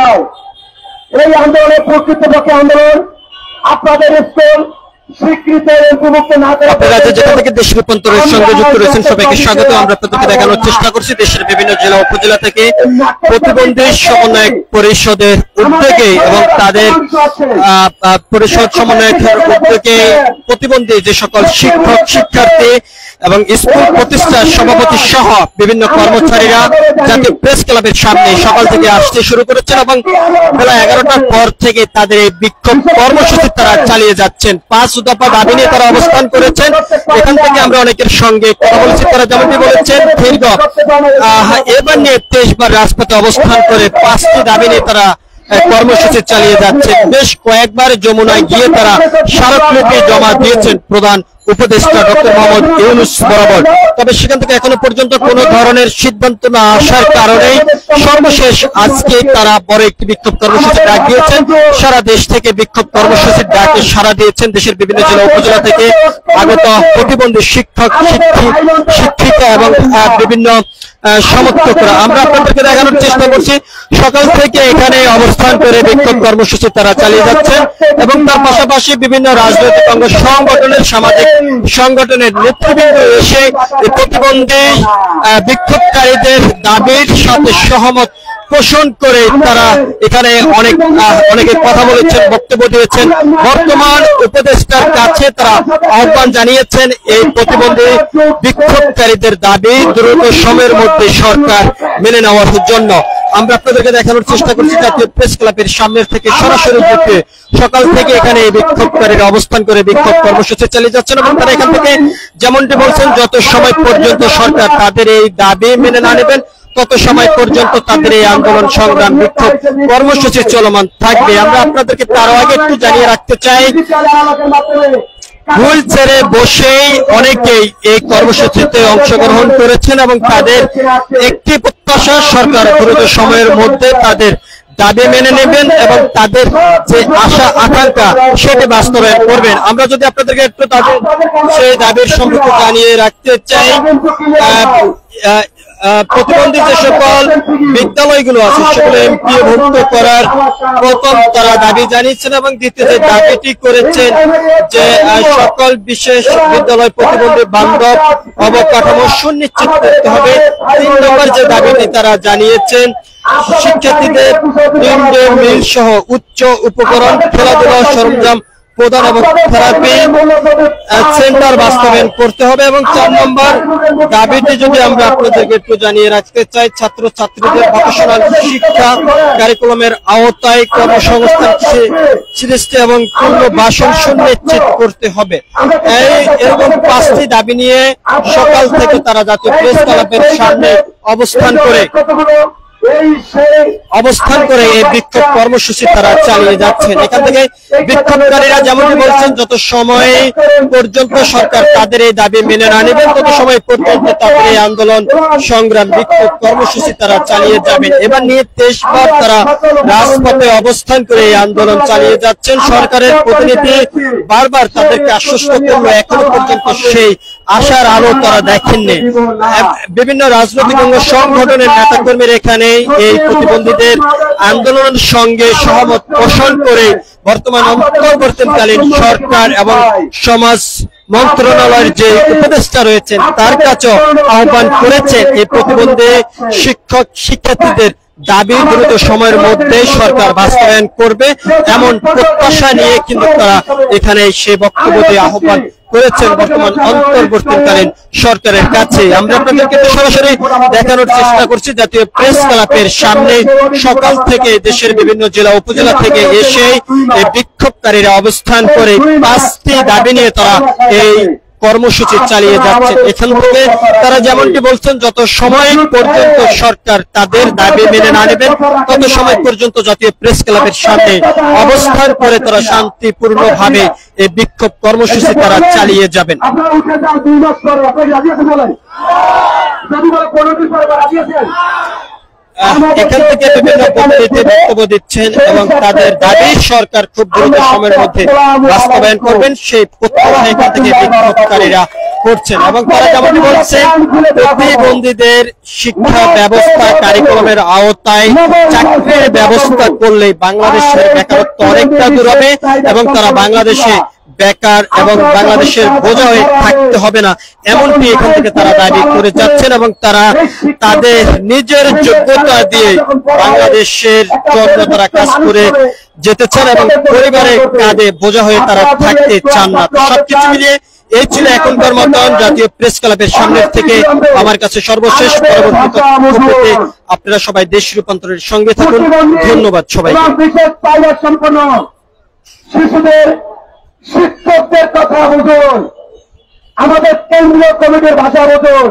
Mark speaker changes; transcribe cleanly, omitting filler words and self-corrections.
Speaker 1: চাও। এই আন্দোলনের প্রকৃতপক্ষে আন্দোলন আপনাদের স্কুল
Speaker 2: আপনারা যেখান থেকে দেশ রূপান্তরের সঙ্গে যুক্ত রয়েছেন সবাইকে স্বাগত। আমরা আপনাদেরকে দেখানোর চেষ্টা করছি দেশের বিভিন্ন জেলা উপজেলা থেকে প্রতিবন্ধী সমন্বয় পরিষদের উদ্যোগে এবং তাদের পরিষদ সমন্বয়ের উদ্যোগে প্রতিবন্ধী যে সকল শিক্ষক শিক্ষার্থী এবং স্কুল প্রতিষ্ঠার সভাপতি সহ বিভিন্ন কর্মচারীরা জাতীয় প্রেস ক্লাবের সামনে সকাল থেকে আসতে শুরু করেছেন এবং বেলা 11টার পর থেকে তাদের এই বিক্ষোভ কর্মসূচি তারা চালিয়ে যাচ্ছেন। 5 দফা দাবি নিয়ে তারা অবস্থান করেছেন। এখান থেকে আমরা অনেকের সঙ্গে কথা বলেছি, তারা যেমনটি বলেছেন দীর্ঘ এবার নিয়ে 23 বার রাজপথে অবস্থান করে 5টি দাবি নিয়ে তারা কর্মসূচি চালিয়ে যাচ্ছে। বেশ কয়েকবার যমুনায় গিয়ে তারা স্মারকলিপি জমা দিয়েছেন প্রধান উপদেষ্টা ডক্টর মোহাম্মদ ইউনূস বরাবর। তবে সেখান থেকে এখনো পর্যন্ত কোনো ধরনের সিদ্ধান্ত না আসার কারণে সর্বশেষ আজকে তারা বড় একটি বিক্ষোভ কর্মসূচি ডাক দিয়েছেন। সারা দেশ থেকে বিক্ষোভ কর্মসূচির ডাকে সাড়া দিয়েছেন দেশের বিভিন্ন জেলা উপজেলা থেকে আগত প্রতিবন্ধী শিক্ষক শিক্ষিকা এবং বিভিন্ন সমর্থকরা। আমরা আপনাদেরকে দেখানোর চেষ্টা করছি সকাল থেকে এখানে অবস্থান করে বিক্ষোভ কর্মসূচি তারা চালিয়ে যাচ্ছেন এবং তার পাশাপাশি বিভিন্ন রাজনৈতিক অঙ্গ সংগঠনের সামাজিক সংগঠনের নেতৃবৃন্দ এসে প্রতিবন্ধী বিক্ষোভকারীদের দাবির সাথে সহমত পোষণ করে তারা এখানে অনেকে কথা বলেছেন, বক্তব্য দিয়েছেন। বর্তমান উপদেষ্টার কাছে তারা আহ্বান জানিয়েছেন এই প্রতিবন্ধী বিক্ষোভকারীদের দাবি দ্রুত সময়ের মধ্যে সরকার মেনে নেওয়ার জন্য। আমরা আপনাদেরকে দেখানোর চেষ্টা করছি জাতীয় প্রেস ক্লাবের সামনের থেকে সরাসরি দেখে সকাল থেকে এখানে এই বিক্ষোভকারীরা অবস্থান করে বিক্ষোভ কর্মসূচি চালিয়ে যাচ্ছেন এবং তারা এখান থেকে যেমনটি বলছেন যত সময় পর্যন্ত সরকার তাদের এই দাবি মেনে না নেবেন তত সময় পর্যন্ত তাদের এই আন্দোলন সংগ্রাম বিক্ষোভ কর্মসূচি চলমান থাকবে। আমরা আপনাদেরকে তার আগে একটু জানিয়ে রাখতে চাই হুইল চেয়ারে বসেই অনেকেই এই কর্মসূচিতে অংশগ্রহণ করেছেন এবং তাদের একটি প্রত্যাশা সরকার দ্রুত সময়ের মধ্যে তাদের দাবি মেনে নেবেন এবং তাদের যে আশা আকাঙ্ক্ষা সেটি বাস্তবায়ন করবেন। আমরা যদি আপনাদেরকে একটু তাদের সেই দাবির সম্পর্কে জানিয়ে রাখতে চাই, প্রতিবন্ধী যে সকল বিদ্যালয়গুলো আছে সেগুলো এমপিওভুক্ত করার প্রথম তারা দাবি জানিয়েছেন এবং দ্বিতীয় যে দাবিটি করেছেন যে সকল বিশেষ বিদ্যালয় প্রতিবন্ধী বান্ধব অবকাঠামো সুনিশ্চিত করতে হবে। 3 নম্বর যে দাবিটি তারা জানিয়েছেন শিক্ষার্থীদের মিড ডে মিল সহ উচ্চ উপকরণ খেলাধুলা সরঞ্জাম প্রদান এবং থেরাপি সেন্টার বাস্তবায়ন করতে হবে এবং 4 নম্বর দাবিটি যদি আমরা আপনাদেরকে একটু জানিয়ে রাখতে চাই ছাত্র ছাত্রীদের ভোকেশনাল শিক্ষা কারিকুলামের আওতায় কর্মসংস্থান সৃষ্টি এবং পুনর্বাসন সুনিশ্চিত করতে হবে। এরকম 5টি দাবি নিয়ে সকাল থেকে তারা জাতীয় প্রেস ক্লাবের সামনে অবস্থান করে এই বিক্ষোভ কর্মসূচি তারা চালিয়ে যাচ্ছেন। এখান থেকে বিক্ষোভকারীরা যেমনটি বলছেন যত সময় পর্যন্ত সরকার তাদের এই দাবি মেনে না নেবেন তত সময় পর্যন্ত তাদের এই আন্দোলন সংগ্রাম বিক্ষোভ কর্মসূচি তারা চালিয়ে যাবেন। এবার নিয়ে 23 বার তারা রাজপথে অবস্থান করে এই আন্দোলন চালিয়ে যাচ্ছেন। সরকারের প্রতিনিধি বারবার তাদেরকে আশ্বস্ত করলো এখনো পর্যন্ত সেই আশার আলো তারা দেখেননি। বিভিন্ন রাজনৈতিক অঙ্গ সংগঠনের নেতাকর্মীরা এখানে এই প্রতিবন্ধীদের আন্দোলনের সঙ্গে সহমত পোষণ করে বর্তমান অন্তর্বর্তীকালীন সরকার এবং সমাজ মন্ত্রণালয়ের যে উপদেষ্টা রয়েছেন তার কাছেও আহ্বান করেছেন এই প্রতিবন্ধী শিক্ষক শিক্ষার্থীদের দাবি দ্রুত সময়ের মধ্যে সরকার বাস্তবায়ন করবে এমন প্রত্যাশা নিয়ে কিন্তু তারা এখানে সে বক্তব্য দিয়ে আহ্বান করেছেন বর্তমান অন্তর্বর্তীকালীন সরকারের কাছে। আমরা আপনাদেরকে সরাসরি দেখানোর চেষ্টা করছি জাতীয় প্রেস ক্লাবের সামনে সকাল থেকে দেশের বিভিন্ন জেলা উপজেলা থেকে এসে এই বিক্ষোভকারীরা অবস্থান করে 5টি দাবি নিয়ে তারা এই কর্মসূচি চালিয়ে যাচ্ছে। এখান থেকে তারা যেমনটি বলছেন যত সময় পর্যন্ত সরকার তাদের দাবি মেনে না নেবেন তত সময় পর্যন্ত জাতীয় প্রেস ক্লাবের সামনে অবস্থান করে তারা শান্তিপূর্ণভাবে এই বিক্ষোভ কর্মসূচি তারা চালিয়ে যাবেন। এখান থেকে বিভিন্ন পদ্ধতিতে বক্তব্য দিচ্ছেন এবং তাদের দাবি সরকার খুব দ্রুত সময়ের মধ্যে বাস্তবায়ন করবেন সেই প্রত্যাশা এখান থেকে বিক্ষোভকারীরা করছেন। এবং তারা যেমনটি বলছেন, প্রতিবন্ধীদের শিক্ষা ব্যবস্থা কারিকুলামের আওতায় চাকরির ব্যবস্থা করলে বাংলাদেশের বেকারত্ব অনেকটা দূর হবে এবং তারা বাংলাদেশে বেকার এবং বাংলাদেশের বোঝা হয়ে থাকতে হবে না, এমনটি এখান থেকে তারা দাবি করে যাচ্ছেন। এবং তারা তাদের নিজের যোগ্যতা দিয়ে বাংলাদেশের জন্য তারা কাজ করে যেতে চান এবং পরিবারের কাঁধে বোঝা হয়ে তারা থাকতে চান না। সবকিছু মিলিয়ে এই ছিল এখনকার মতন জাতীয় প্রেস ক্লাবের সামনের থেকে আমার কাছে সর্বশেষ। পরবর্তী তথ্য আপনারা সবাই দেশ রূপান্তরের সঙ্গে থাকুন। ধন্যবাদ সবাইকে।
Speaker 1: শিশুদের শিক্ষকদের কথা বুঝুন, আমাদের কেন্দ্রীয় কমিটির ভাষা বুঝুন।